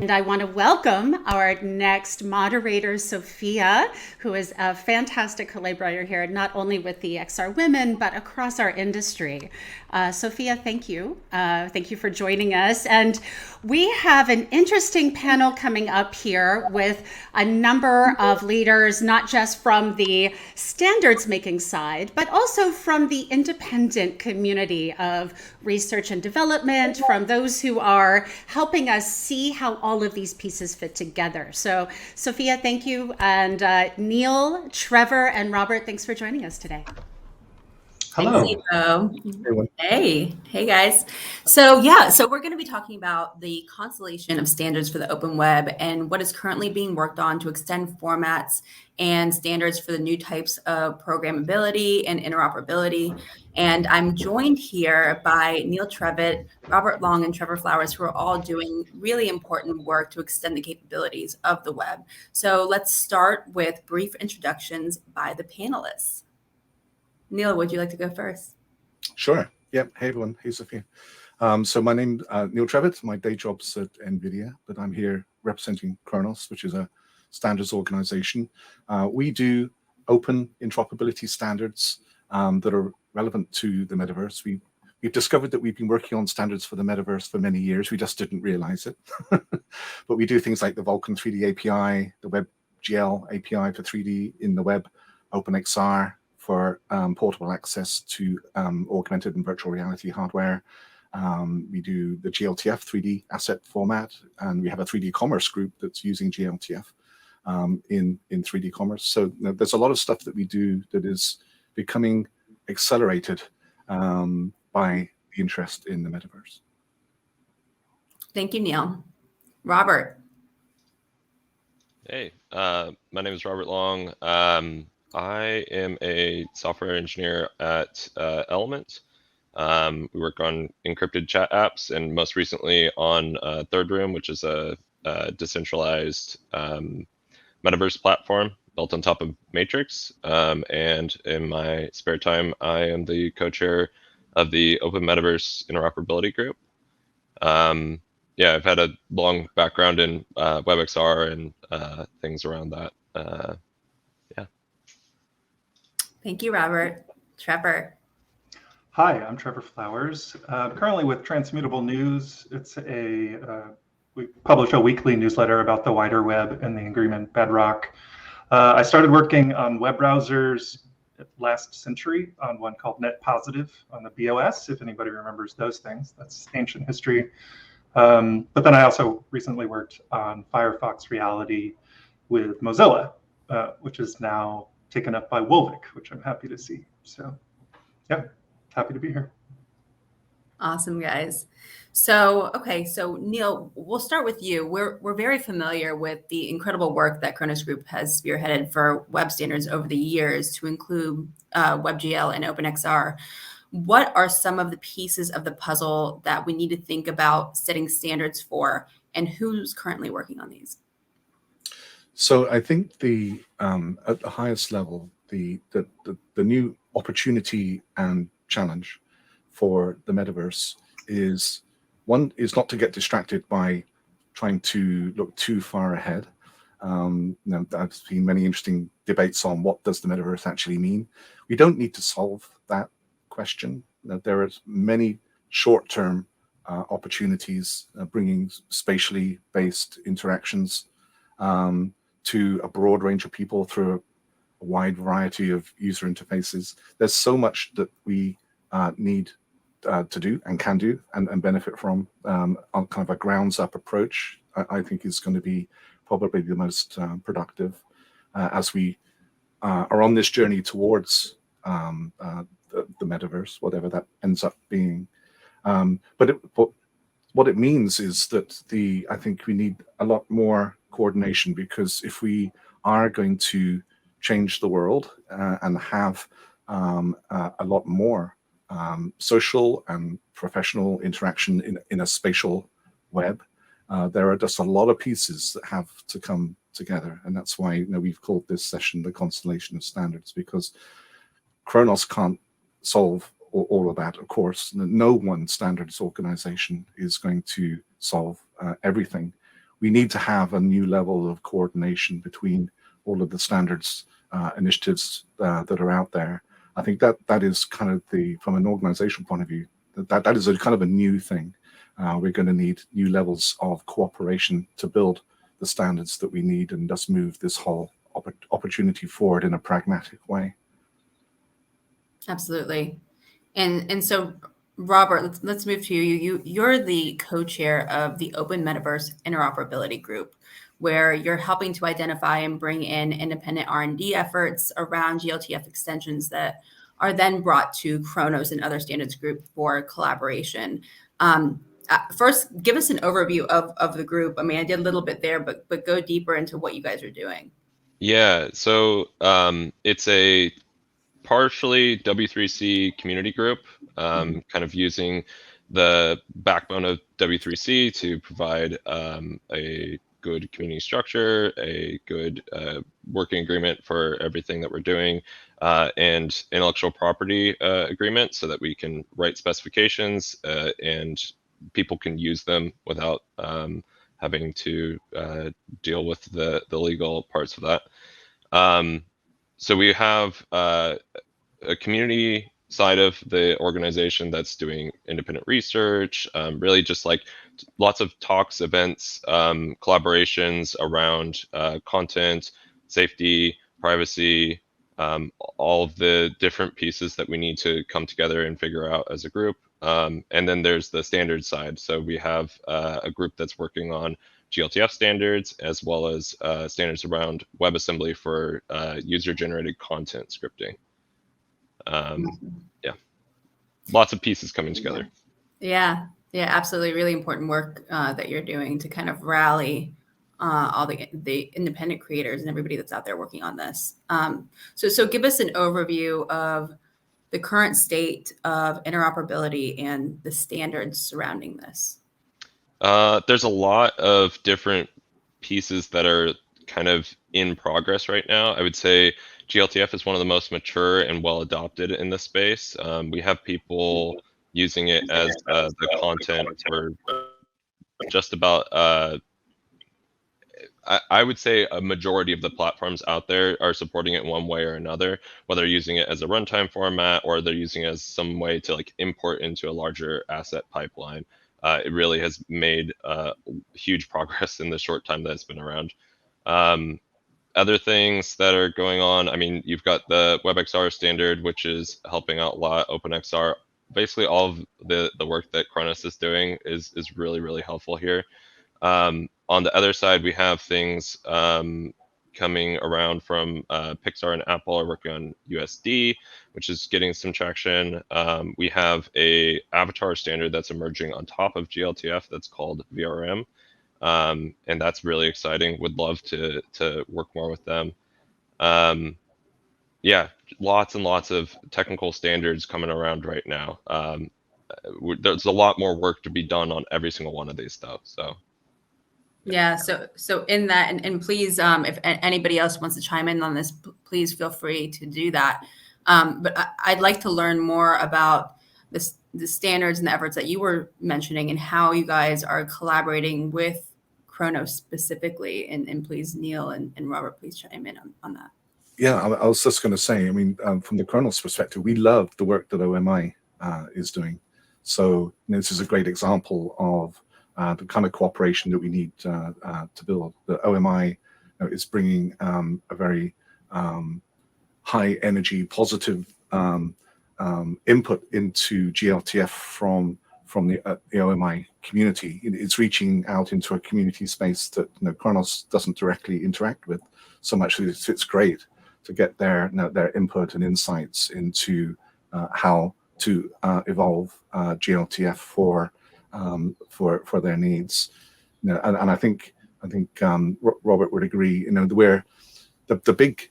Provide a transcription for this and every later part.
And I want to welcome our next moderator, Sophia, who is a fantastic collaborator here, not only with the XR Women, but across our industry. Sophia, thank you. Thank you for joining us. And we have an interesting panel coming up here with a number of leaders, not just from the standards making side, but also from the independent community of research and development, from those who are helping us see how all of these pieces fit together. So Sophia, thank you. And Neil, Trevor, and Robert, thanks for joining us today. Hello. Hey guys. So we're going to be talking about the constellation of standards for the open web and what is currently being worked on to extend formats and standards for the new types of programmability and interoperability. And I'm joined here by Neil Trevett, Robert Long, and Trever Flowers, who are all doing really important work to extend the capabilities of the web. So let's start with brief introductions by the panelists. Neil, would you like to go first? Sure. Yep. Hey, everyone. Hey, Sophia. So my name's Neil Trevett. My day job's at NVIDIA, but I'm here representing Khronos, which is a standards organization. We do open interoperability standards that are relevant to the metaverse. We've discovered that we've been working on standards for the metaverse for many years. We just didn't realize it. But we do things like the Vulkan 3D API, the WebGL API for 3D in the web, OpenXR, for portable access to augmented and virtual reality hardware. We do the GLTF 3D asset format, and we have a 3D commerce group that's using GLTF in 3D commerce. So there's a lot of stuff that we do that is becoming accelerated by the interest in the metaverse. Thank you, Neil. Robert. Hey, my name is Robert Long. I am a software engineer at Element. We work on encrypted chat apps, and most recently on Third Room, which is a decentralized metaverse platform built on top of Matrix. And in my spare time, I am the co-chair of the Open Metaverse Interoperability Group. I've had a long background in WebXR and things around that. Thank you, Robert. Trevor. Hi, I'm Trever Flowers. Currently with Transmutable News. It's we publish a weekly newsletter about the wider web and the agreement Bedrock. I started working on web browsers last century on one called Net Positive on the BOS, if anybody remembers those things. That's ancient history. But then I also recently worked on Firefox Reality with Mozilla, which is now taken up by Wolvik, which I'm happy to see. So yeah, happy to be here. Awesome, guys. So Neil, we'll start with you. We're very familiar with the incredible work that Khronos Group has spearheaded for web standards over the years to include WebGL and OpenXR. What are some of the pieces of the puzzle that we need to think about setting standards for, and who's currently working on these? So I think at the highest level, the new opportunity and challenge for the metaverse is not to get distracted by trying to look too far ahead. I've seen many interesting debates on what does the metaverse actually mean. We don't need to solve that question. There are many short-term opportunities bringing spatially based interactions to a broad range of people through a wide variety of user interfaces. There's so much that we need to do and can do and benefit from on kind of a grounds up approach. I think is going to be probably the most productive as we are on this journey towards the metaverse, whatever that ends up being. But what it means is that I think we need a lot more coordination, because if we are going to change the world and have a lot more social and professional interaction in a spatial web, there are just a lot of pieces that have to come together. And that's why we've called this session the Constellation of Standards, because Khronos can't solve all of that, of course. No one standards organization is going to solve everything. we need to have a new level of coordination between all of the standards initiatives that are out there. I think that is kind of from an organizational point of view, that is a kind of a new thing. We're going to need new levels of cooperation to build the standards that we need and thus move this whole opportunity forward in a pragmatic way. Absolutely. And so, Robert, let's move to you. You're the co-chair of the Open Metaverse Interoperability Group, where you're helping to identify and bring in independent R&D efforts around GLTF extensions that are then brought to Khronos and other standards group for collaboration. First, give us an overview of the group. I mean, I did a little bit there, but go deeper into what you guys are doing. Yeah, so it's a partially W3C community group, kind of using the backbone of W3C to provide a good community structure, a good working agreement for everything that we're doing, and intellectual property agreement so that we can write specifications and people can use them without having to deal with the legal parts of that. So we have a community side of the organization that's doing independent research, really just like lots of talks, events, collaborations around content, safety, privacy, all of the different pieces that we need to come together and figure out as a group. And then there's the standards side. So we have a group that's working on GLTF standards, as well as standards around WebAssembly for user-generated content scripting. Yeah, lots of pieces coming together. Yeah, absolutely. Really important work that you're doing to kind of rally all the independent creators and everybody that's out there working on this. So give us an overview of the current state of interoperability and the standards surrounding this. There's a lot of different pieces that are kind of in progress right now. I would say GLTF is one of the most mature and well adopted in this space. We have people using it as the content for just about, I would say a majority of the platforms out there are supporting it in one way or another, whether they're using it as a runtime format or they're using it as some way to like import into a larger asset pipeline. It really has made huge progress in the short time that it's been around. Other things that are going on, I mean, you've got the WebXR standard, which is helping out a lot. OpenXR, basically all of the work that Khronos is doing is really, really helpful here. On the other side, we have things coming around from Pixar and Apple are working on USD, which is getting some traction. We have a avatar standard that's emerging on top of GLTF that's called VRM. And that's really exciting. Would love to work more with them. Yeah, lots and lots of technical standards coming around right now. There's a lot more work to be done on every single one of these stuff. So. Yeah. So in that, and please, if anybody else wants to chime in on this, please feel free to do that. But I'd like to learn more about the standards and the efforts that you were mentioning and how you guys are collaborating with Khronos specifically. And please, Neil and Robert, please chime in on that. Yeah, I was just going to say, I mean, from the Khronos perspective, we love the work that OMI is doing. So this is a great example of the kind of cooperation that we need to build. The OMI is bringing a very high energy, positive input into GLTF from the OMI community. It's reaching out into a community space that Khronos doesn't directly interact with so much. It's great to get their input and insights into how to evolve GLTF for their needs. And I think Robert would agree. Where the big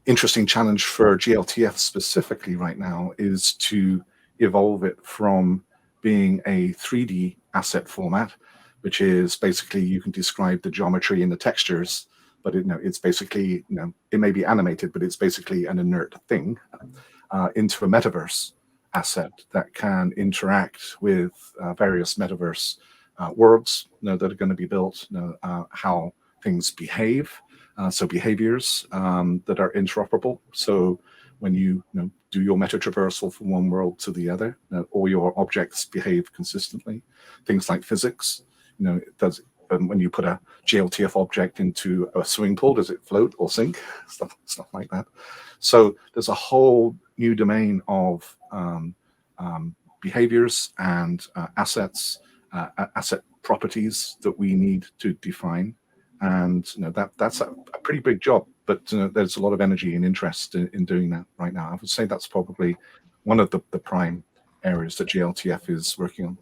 interesting challenge for GLTF specifically right now is to evolve it from being a 3D asset format, which is basically you can describe the geometry and the textures, but it's basically it may be animated, but it's basically an inert thing, into a metaverse asset that can interact with various metaverse worlds that are going to be built, how things behave, so behaviors that are interoperable. So when you, do your meta traversal from one world to the other, all your objects behave consistently. Things like physics, does when you put a GLTF object into a swimming pool, does it float or sink? Stuff like that. So there's a whole new domain of behaviors and assets, asset properties that we need to define. And that's a pretty big job, but there's a lot of energy and interest in doing that right now. I would say that's probably one of the prime areas that GLTF is working on.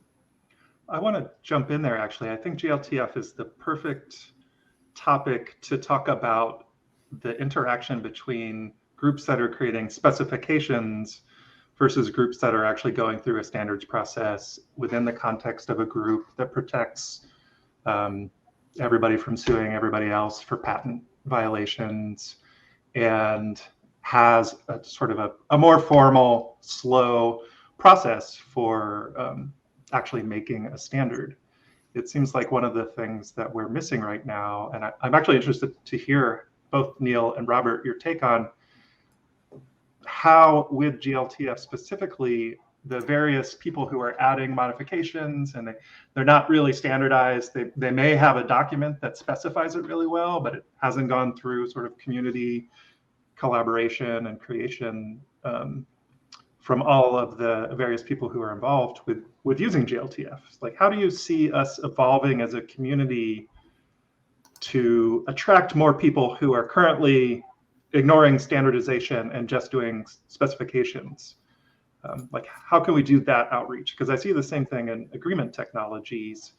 I want to jump in there, actually. I think GLTF is the perfect topic to talk about the interaction between groups that are creating specifications versus groups that are actually going through a standards process within the context of a group that protects everybody from suing everybody else for patent violations, and has a sort of a more formal, slow process for actually making a standard. It seems like one of the things that we're missing right now, and I'm actually interested to hear both Neil and Robert, your take on how with GLTF specifically, the various people who are adding modifications, and they're not really standardized. They may have a document that specifies it really well, but it hasn't gone through sort of community collaboration and creation from all of the various people who are involved with using GLTF. Like, how do you see us evolving as a community to attract more people who are currently ignoring standardization and just doing specifications? Like, how can we do that outreach? Because I see the same thing in agreement technologies,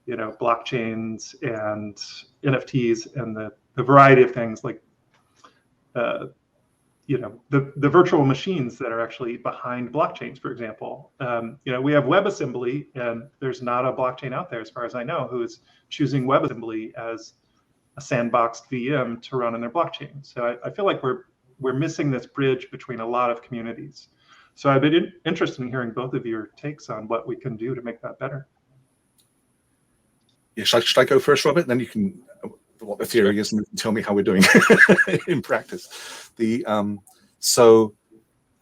blockchains and NFTs and the variety of things, like the virtual machines that are actually behind blockchains, for example. We have WebAssembly, and there's not a blockchain out there, as far as I know, who is choosing WebAssembly as a sandboxed VM to run on their blockchain. So I feel like we're missing this bridge between a lot of communities. So I've been interested in hearing both of your takes on what we can do to make that better. Yeah, should I go first, Robert? Then you can, what the theory is, and you can tell me how we're doing in practice. So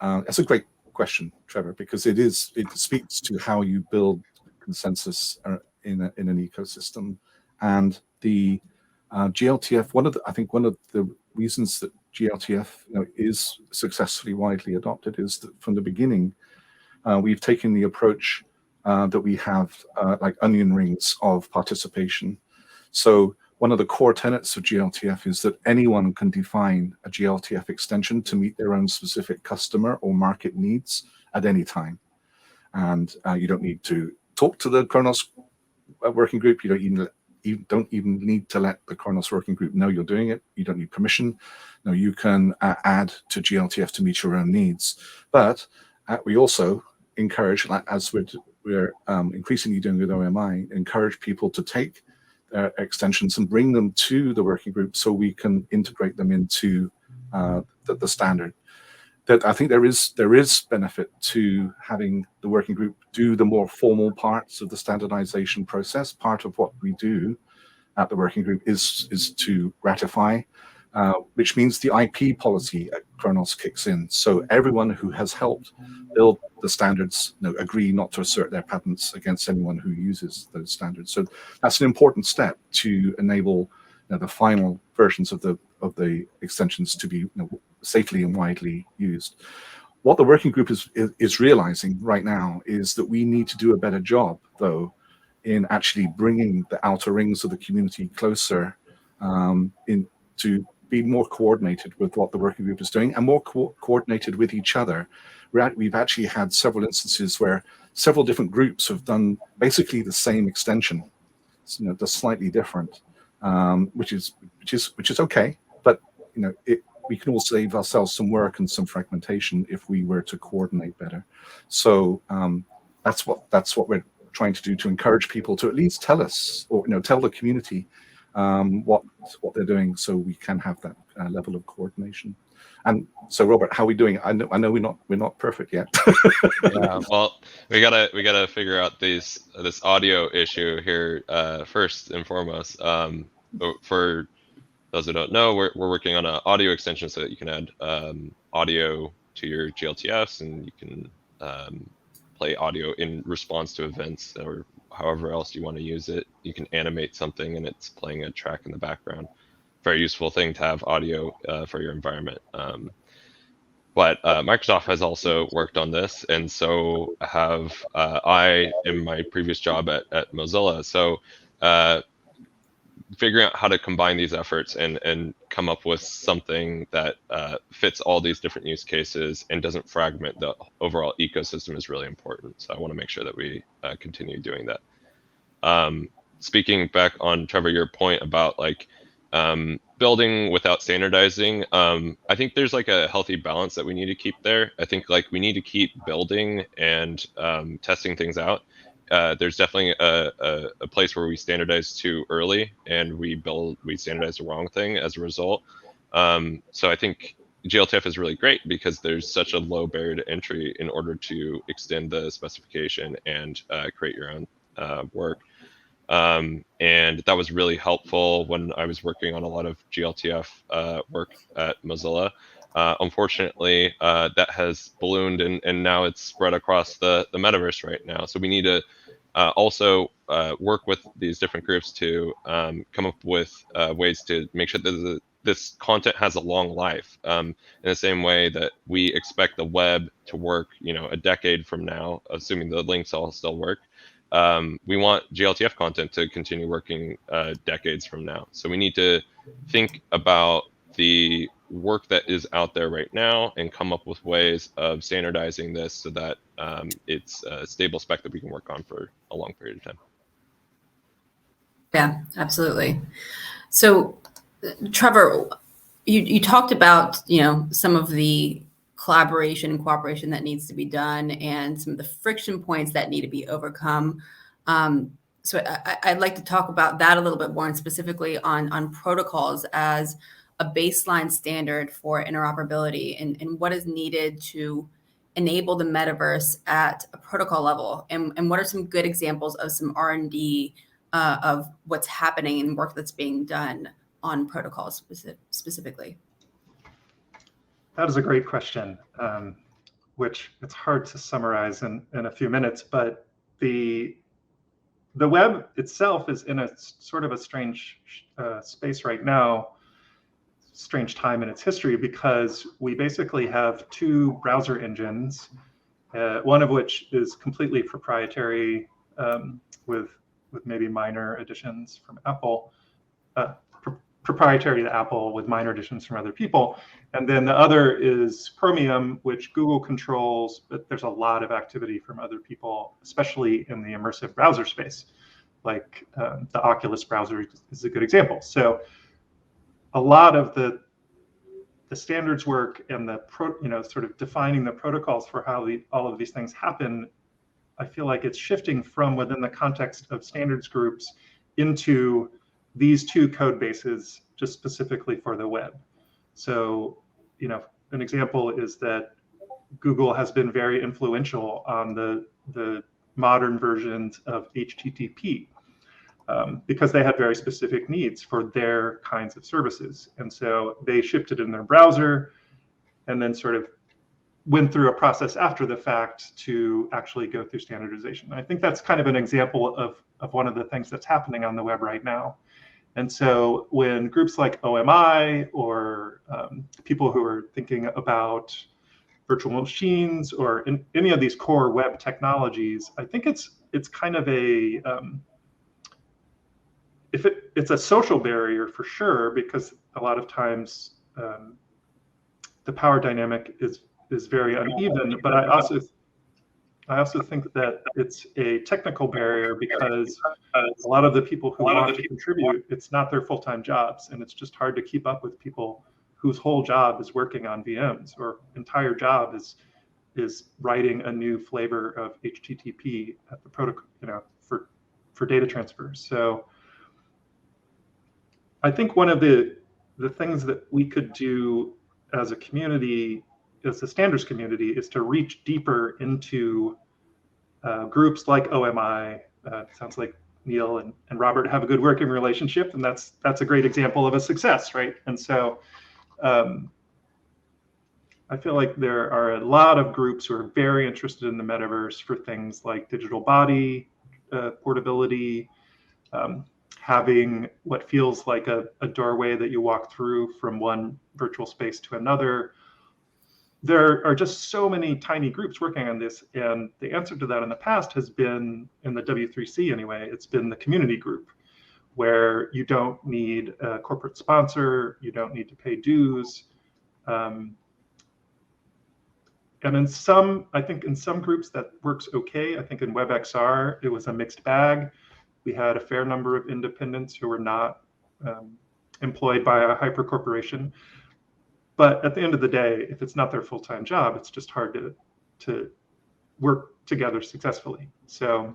that's a great question, Trevor, because it speaks to how you build consensus in an ecosystem. And the GLTF, I think one of the reasons that GLTF is successfully widely adopted is that from the beginning, we've taken the approach that we have like onion rings of participation. So one of the core tenets of GLTF is that anyone can define a GLTF extension to meet their own specific customer or market needs at any time. And you don't need to talk to the Khronos working group. You don't even need to let the Khronos working group know you're doing it. You don't need permission. No, you can add to GLTF to meet your own needs. But we also encourage, as we're increasingly doing with OMI, encourage people to take their extensions and bring them to the working group so we can integrate them into the standard. That I think there is benefit to having the working group do the more formal parts of the standardization process. Part of what we do at the working group is to ratify, which means the IP policy at Khronos kicks in. So everyone who has helped build the standards agree not to assert their patents against anyone who uses those standards. So that's an important step to enable the final versions of the extensions to be safely and widely used. What the working group is realizing right now is that we need to do a better job, though, in actually bringing the outer rings of the community closer to be more coordinated with what the working group is doing and more coordinated with each other. We've actually had several instances where several different groups have done basically the same extension, just slightly different, which is okay, but we can all save ourselves some work and some fragmentation if we were to coordinate better. So that's what we're trying to do, to encourage people to at least tell us, or tell the community what they're doing, so we can have that level of coordination. And so, Robert, how are we doing? I know we're not perfect yet. Yeah, well, we gotta figure out this audio issue here first and foremost. For those who don't know, we're working on an audio extension so that you can add audio to your GLTFs, and you can play audio in response to events or however else you want to use it. You can animate something and it's playing a track in the background. Very useful thing to have audio for your environment. But Microsoft has also worked on this, and so have I in my previous job at Mozilla. So figuring out how to combine these efforts and come up with something that fits all these different use cases and doesn't fragment the overall ecosystem is really important. So I want to make sure that we continue doing that. Speaking back on, Trevor, your point about like building without standardizing, I think there's like a healthy balance that we need to keep there. I think like we need to keep building and testing things out. There's definitely a place where we standardize too early and we standardize the wrong thing as a result. So I think GLTF is really great because there's such a low barrier to entry in order to extend the specification and create your own work. And that was really helpful when I was working on a lot of GLTF work at Mozilla. Unfortunately, that has ballooned and now it's spread across the metaverse right now. So we need to also work with these different groups to come up with ways to make sure that this content has a long life. In the same way that we expect the web to work, a decade from now, assuming the links all still work. We want GLTF content to continue working decades from now. So we need to think about the work that is out there right now and come up with ways of standardizing this so that it's a stable spec that we can work on for a long period of time. Yeah, absolutely. So, Trevor, you talked about some of the collaboration and cooperation that needs to be done and some of the friction points that need to be overcome. So I'd like to talk about that a little bit more, and specifically on protocols as a baseline standard for interoperability and what is needed to enable the metaverse at a protocol level, and what are some good examples of some R&D of what's happening and work that's being done on protocols specifically. That is a great question, which it's hard to summarize in a few minutes, but the web itself is in a sort of a strange space right now, strange time in its history, because we basically have two browser engines, one of which is completely proprietary with maybe minor additions from Apple, proprietary to Apple with minor additions from other people. And then the other is Chromium, which Google controls, but there's a lot of activity from other people, especially in the immersive browser space. Like the Oculus browser is a good example. So a lot of the standards work and the sort of defining the protocols for how all of these things happen, I feel like it's shifting from within the context of standards groups into these two code bases just specifically for the web. So, an example is that Google has been very influential on the modern versions of HTTP because they had very specific needs for their kinds of services. And so they shipped it in their browser and then sort of went through a process after the fact to actually go through standardization. I think that's kind of an example of one of the things that's happening on the web right now. And so when groups like OMI or people who are thinking about virtual machines or in any of these core web technologies, I think it's kind of a it's a social barrier for sure, because a lot of times the power dynamic is very uneven. But I also think that it's a technical barrier because a lot of the people who want to contribute, it's not their full-time jobs, and it's just hard to keep up with people whose whole job is working on VMs or entire job is writing a new flavor of HTTP at the protocol, for data transfer. So I think one of the things that we could do as a community, as the standards community, is to reach deeper into groups like OMI. Sounds like Neil and Robert have a good working relationship, and that's a great example of a success, right? And so I feel like there are a lot of groups who are very interested in the metaverse for things like digital body portability, having what feels like a doorway that you walk through from one virtual space to another. There are just so many tiny groups working on this, and the answer to that in the past has been, in the W3C anyway, it's been the community group, where you don't need a corporate sponsor, you don't need to pay dues. And I think in some groups that works okay. I think in WebXR, it was a mixed bag. We had a fair number of independents who were not employed by a hyper corporation. But at the end of the day, if it's not their full-time job, it's just hard to work together successfully. So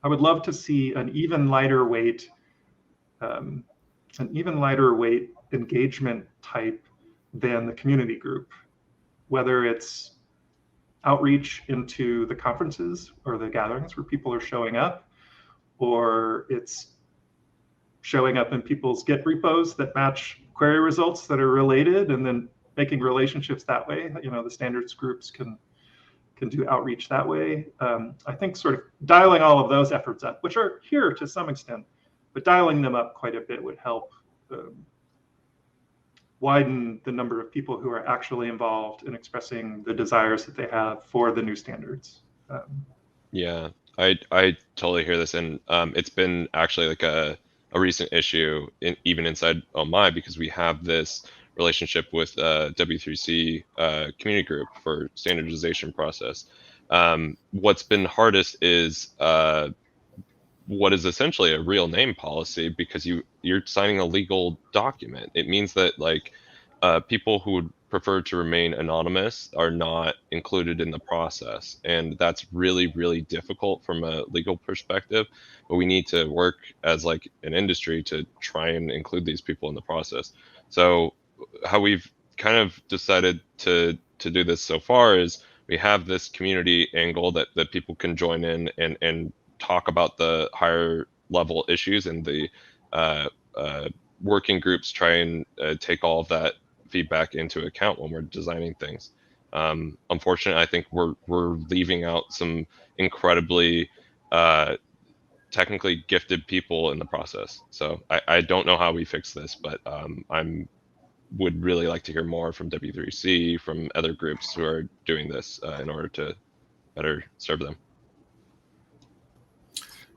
I would love to see an even lighter weight engagement type than the community group, whether it's outreach into the conferences or the gatherings where people are showing up, or it's showing up in people's Git repos that match query results that are related, and then making relationships that way. The standards groups can do outreach that way. I think sort of dialing all of those efforts up, which are here to some extent, but dialing them up quite a bit would help widen the number of people who are actually involved in expressing the desires that they have for the new standards. Yeah, I totally hear this, and it's been actually like a recent issue even inside OMI, because we have this relationship with W3C community group for standardization process. What's been hardest is what is essentially a real name policy, because you're signing a legal document. It means that people who would prefer to remain anonymous are not included in the process, and that's really, really difficult from a legal perspective. But we need to work as an industry to try and include these people in the process. So how we've kind of decided to do this so far is we have this community angle that people can join in and talk about the higher level issues, and the working groups try and take all of that feedback into account when we're designing things. Unfortunately, I think we're leaving out some incredibly technically gifted people in the process. So I don't know how we fix this, but would really like to hear more from W3C, from other groups who are doing this in order to better serve them.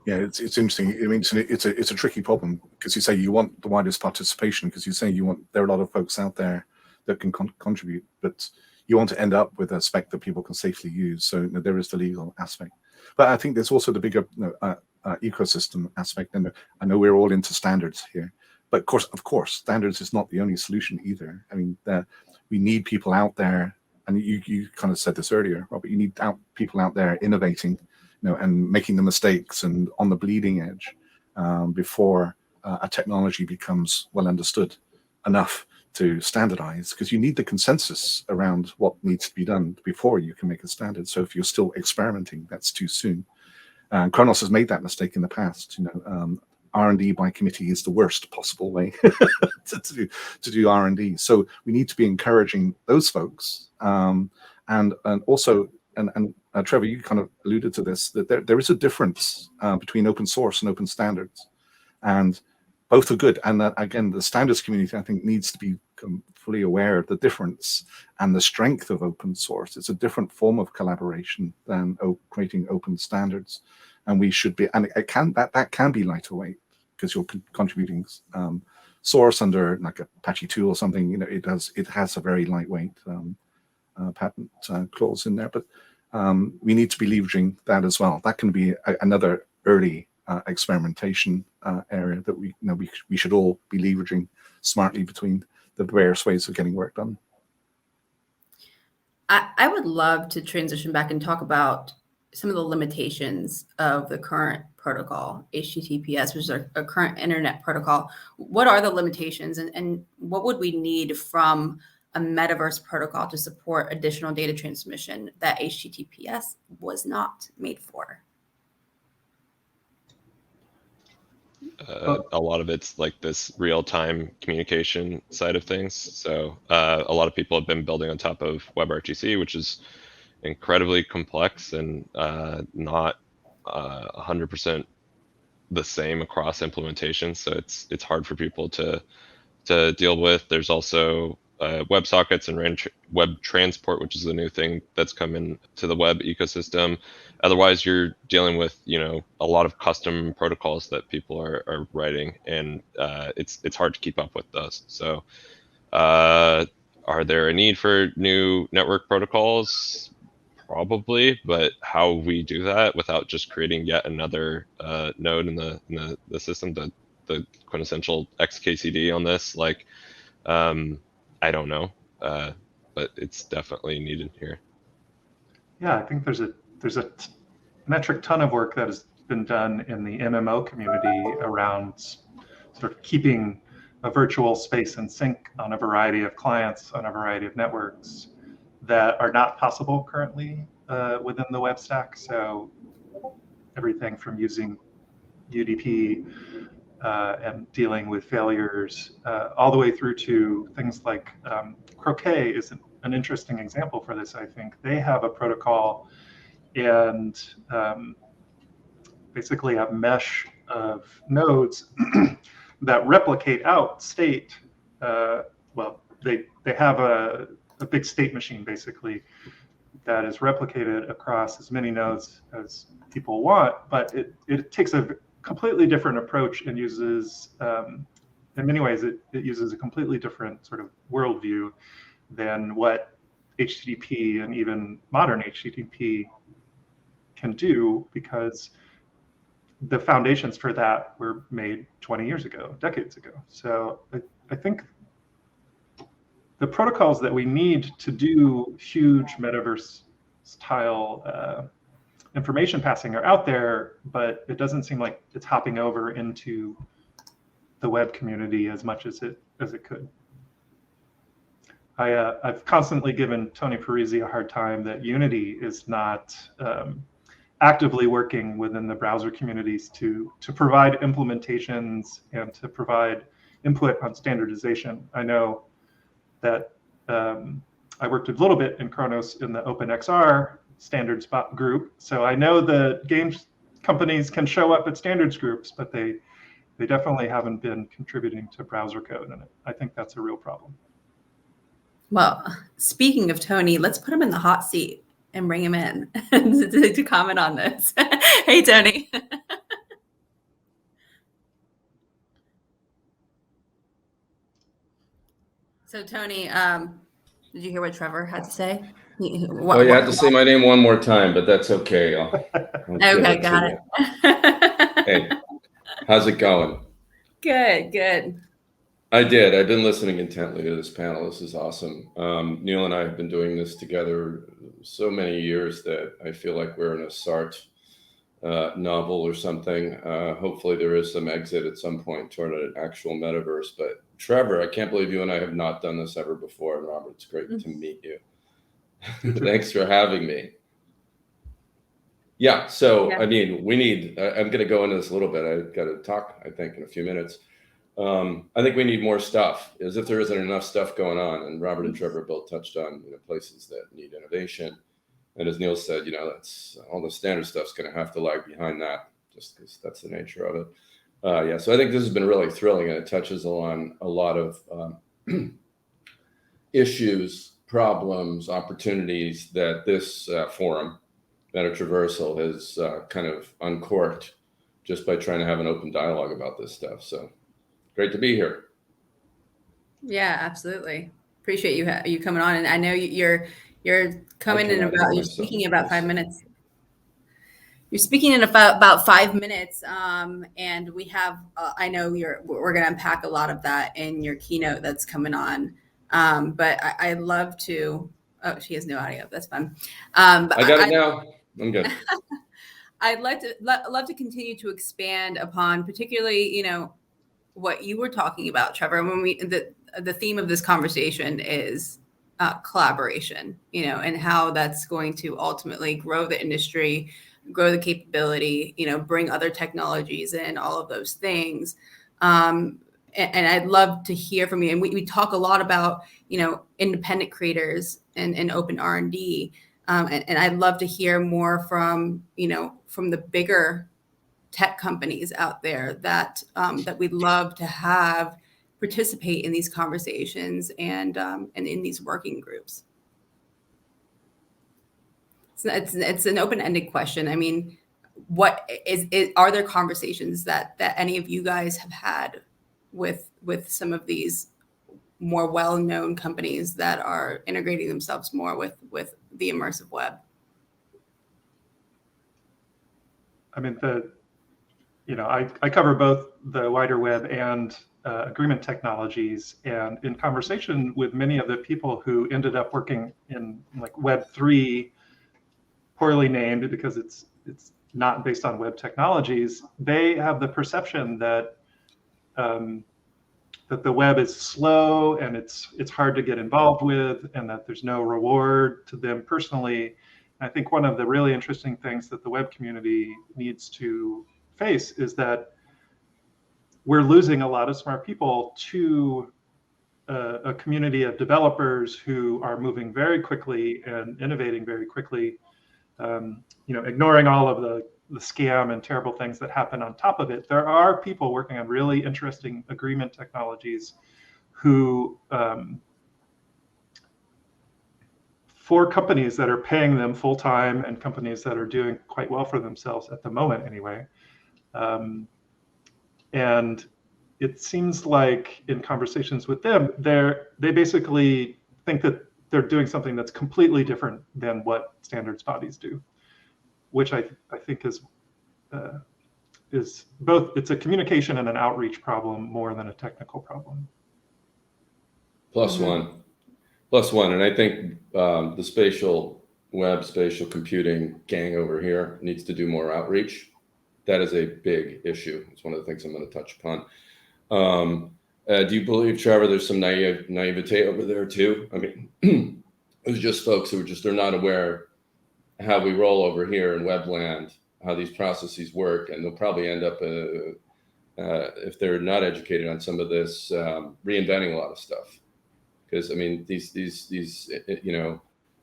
Yeah, it's interesting. I mean, it's a tricky problem, because you say you want the widest participation, because you say there are a lot of folks out there that can contribute, but you want to end up with a spec that people can safely use. So there is the legal aspect, but I think there's also the bigger ecosystem aspect. And I know we're all into standards here, but of course, standards is not the only solution either. I mean, we need people out there, and you kind of said this earlier, Robert. You need people out there innovating, and making the mistakes and on the bleeding edge before a technology becomes well understood enough to standardize, because you need the consensus around what needs to be done before you can make a standard. So if you're still experimenting, that's too soon. Khronos has made that mistake in the past. R&D by committee is the worst possible way to do R&D. So we need to be encouraging those folks, and also. And Trevor, you kind of alluded to this, that there is a difference between open source and open standards, and both are good. And that, again, the standards community, I think, needs to be fully aware of the difference and the strength of open source. It's a different form of collaboration than creating open standards, and we should be. And that can be lighter weight, because you're contributing source under like a Apache 2 or something. It has a very lightweight patent clause in there, but we need to be leveraging that as well. That can be another early experimentation area that we should all be leveraging smartly between the various ways of getting work done. I would love to transition back and talk about some of the limitations of the current protocol, HTTPS, which is a current internet protocol. What are the limitations, and what would we need from a metaverse protocol to support additional data transmission that HTTPS was not made for? A lot of it's like this real-time communication side of things. So a lot of people have been building on top of WebRTC, which is incredibly complex and not 100% the same across implementations. So it's hard for people to deal with. There's also WebSockets and web transport, which is a new thing that's come into the web ecosystem. Otherwise, you're dealing with a lot of custom protocols that people are writing, and it's hard to keep up with those. So, are there a need for new network protocols? Probably, but how we do that without just creating yet another node in the system, the quintessential XKCD on this, like, I don't know, but it's definitely needed here. Yeah, I think there's a metric ton of work that has been done in the MMO community around sort of keeping a virtual space in sync on a variety of clients, on a variety of networks that are not possible currently within the web stack. So everything from using UDP and dealing with failures, all the way through to things like Croquet is an interesting example for this, I think. They have a protocol and basically a mesh of nodes that replicate out state. Well, they have a big state machine, basically, that is replicated across as many nodes as people want, but it takes a completely different approach and uses, in many ways, it uses a completely different sort of worldview than what HTTP and even modern HTTP can do, because the foundations for that were made 20 years ago, decades ago. So I think the protocols that we need to do huge metaverse style information passing are out there, but it doesn't seem like it's hopping over into the web community as much as it could. I've constantly given Tony Parisi a hard time that Unity is not actively working within the browser communities to provide implementations and to provide input on standardization. I know that I worked a little bit in Khronos in the OpenXR standards group, so I know the games companies can show up at standards groups, but they definitely haven't been contributing to browser code, and I think that's a real problem. Well, speaking of Tony, let's put him in the hot seat and bring him in to comment on this. Hey, Tony. So, Tony, did you hear what Trevor had to say? Well, you had to say my name one more time, but that's okay. Okay, got it. Hey, how's it going? Good. I've been listening intently to this panel. This is awesome. Neil and I have been doing this together so many years that I feel like we're in a Sartre novel or something. Hopefully there is some exit at some point toward an actual metaverse. But Trevor, I can't believe you and I have not done this ever before. And Robert, it's great to meet you. Thanks for having me. Yeah, so I mean, I'm going to go into this a little bit. I've got to talk, I think, in a few minutes. I think we need more stuff, as if there isn't enough stuff going on. And Robert and Trevor both touched on places that need innovation. And as Neil said, that's all the standard stuff's going to have to lag behind that, just because that's the nature of it. Yeah, so I think this has been really thrilling, and it touches on a lot of issues, problems, opportunities that this forum, Metatraversal, has kind of uncorked just by trying to have an open dialogue about this stuff. So great to be here. Yeah, absolutely. Appreciate you coming on, and I know you're coming in about. You're speaking about 5 minutes. You're speaking in about 5 minutes, and we have. I know we're going to unpack a lot of that in your keynote that's coming on. But I'd love to. Oh, she has no audio. That's fun. But I got it now. I'm good. I'd love to continue to expand upon, particularly, what you were talking about, Trevor. When the theme of this conversation is collaboration, and how that's going to ultimately grow the industry, grow the capability, bring other technologies in, all of those things. And I'd love to hear from you. And we talk a lot about, independent creators and open R&D. And I'd love to hear more from, from the bigger tech companies out there that we'd love to have participate in these conversations and in these working groups. So it's an open-ended question. I mean, are there conversations that any of you guys have had with some of these more well-known companies that are integrating themselves more with the immersive web? I mean, I cover both the wider web and agreement technologies, and in conversation with many of the people who ended up working in like Web3, poorly named because it's not based on web technologies, they have the perception that that the web is slow and it's hard to get involved with, and that there's no reward to them personally. And I think one of the really interesting things that the web community needs to face is that we're losing a lot of smart people to a community of developers who are moving very quickly and innovating very quickly, ignoring all of the scam and terrible things that happen on top of it. There are people working on really interesting agreement technologies who, for companies that are paying them full time and companies that are doing quite well for themselves at the moment anyway. And it seems like in conversations with them, they basically think that they're doing something that's completely different than what standards bodies do, which I think is both, it's a communication and an outreach problem more than a technical problem. Plus one. And I think the spatial computing gang over here needs to do more outreach. That is a big issue. It's one of the things I'm going to touch upon. Do you believe, Trevor, there's some naivete over there too? I mean, there's just folks who they're not aware how we roll over here in webland, how these processes work, and they'll probably end up, if they're not educated on some of this, reinventing a lot of stuff. Because I mean, these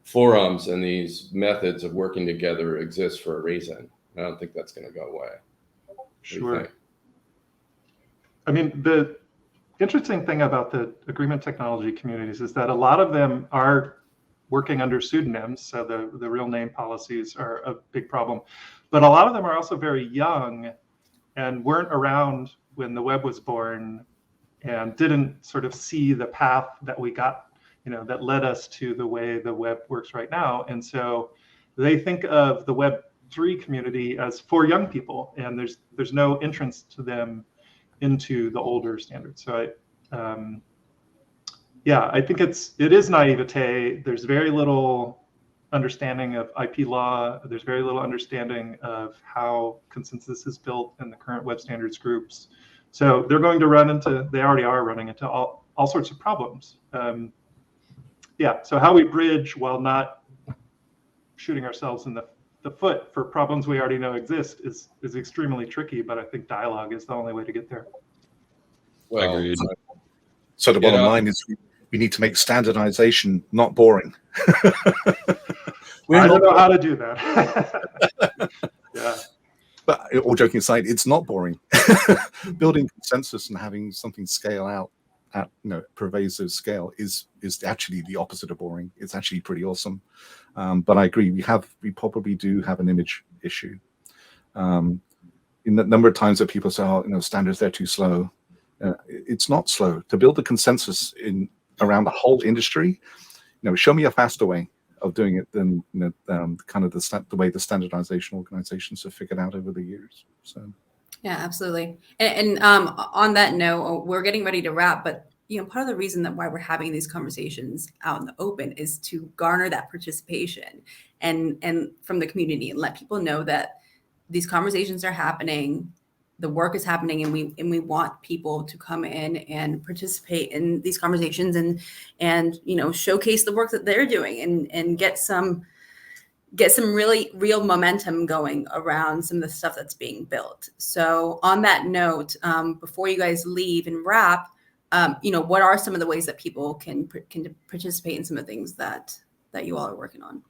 forums and these methods of working together exist for a reason. I don't think that's going to go away. Sure. I mean, the interesting thing about the agreement technology communities is that a lot of them are working under pseudonyms, so the real name policies are a big problem. But a lot of them are also very young and weren't around when the web was born and didn't sort of see the path that we got, that led us to the way the web works right now. And so they think of the Web3 community as for young people, and there's no entrance to them into the older standards. So I think it is naivete. There's very little understanding of IP law. There's very little understanding of how consensus is built in the current web standards groups. So they're going to they already are running into all sorts of problems. So how we bridge while not shooting ourselves in the foot for problems we already know exist is extremely tricky, but I think dialogue is the only way to get there. Well, agreed. So the bottom line is we need to make standardization not boring. I don't know how to do that. Yeah. But all joking aside, it's not boring. Building consensus and having something scale out at pervasive scale is actually the opposite of boring. It's actually pretty awesome. But I agree, we probably do have an image issue. In the number of times that people say, standards, they're too slow. It's not slow. To build the consensus around the whole industry, show me a faster way of doing it than kind of the way the standardization organizations have figured out over the years. So yeah, absolutely. And on that note, we're getting ready to wrap, but part of the reason that why we're having these conversations out in the open is to garner that participation and from the community and let people know that these conversations are happening. the work is happening, and we want people to come in and participate in these conversations and showcase the work that they're doing and get some really real momentum going around some of the stuff that's being built. So on that note, before you guys leave and wrap, what are some of the ways that people can participate in some of the things that you all are working on?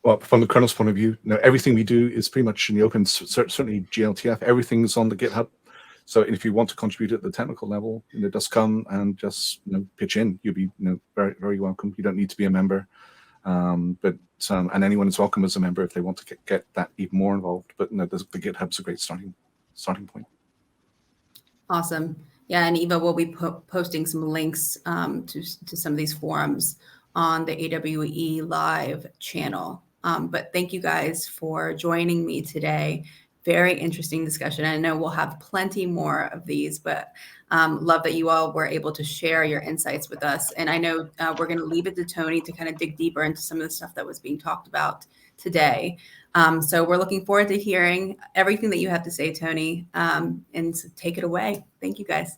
Well, from the Khronos point of view, everything we do is pretty much in the open. Certainly GLTF, everything's on the GitHub. So if you want to contribute at the technical level, just come and just pitch in. You'll be very, very welcome. You don't need to be a member, but anyone is welcome as a member if they want to get that even more involved. But the GitHub's a great starting point. Awesome. Yeah, and Eva will be posting some links to some of these forums on the AWE Live channel. But thank you guys for joining me today. Very interesting discussion. I know we'll have plenty more of these, but love that you all were able to share your insights with us. And I know we're going to leave it to Tony to kind of dig deeper into some of the stuff that was being talked about today. So we're looking forward to hearing everything that you have to say, Tony, and so take it away. Thank you, guys.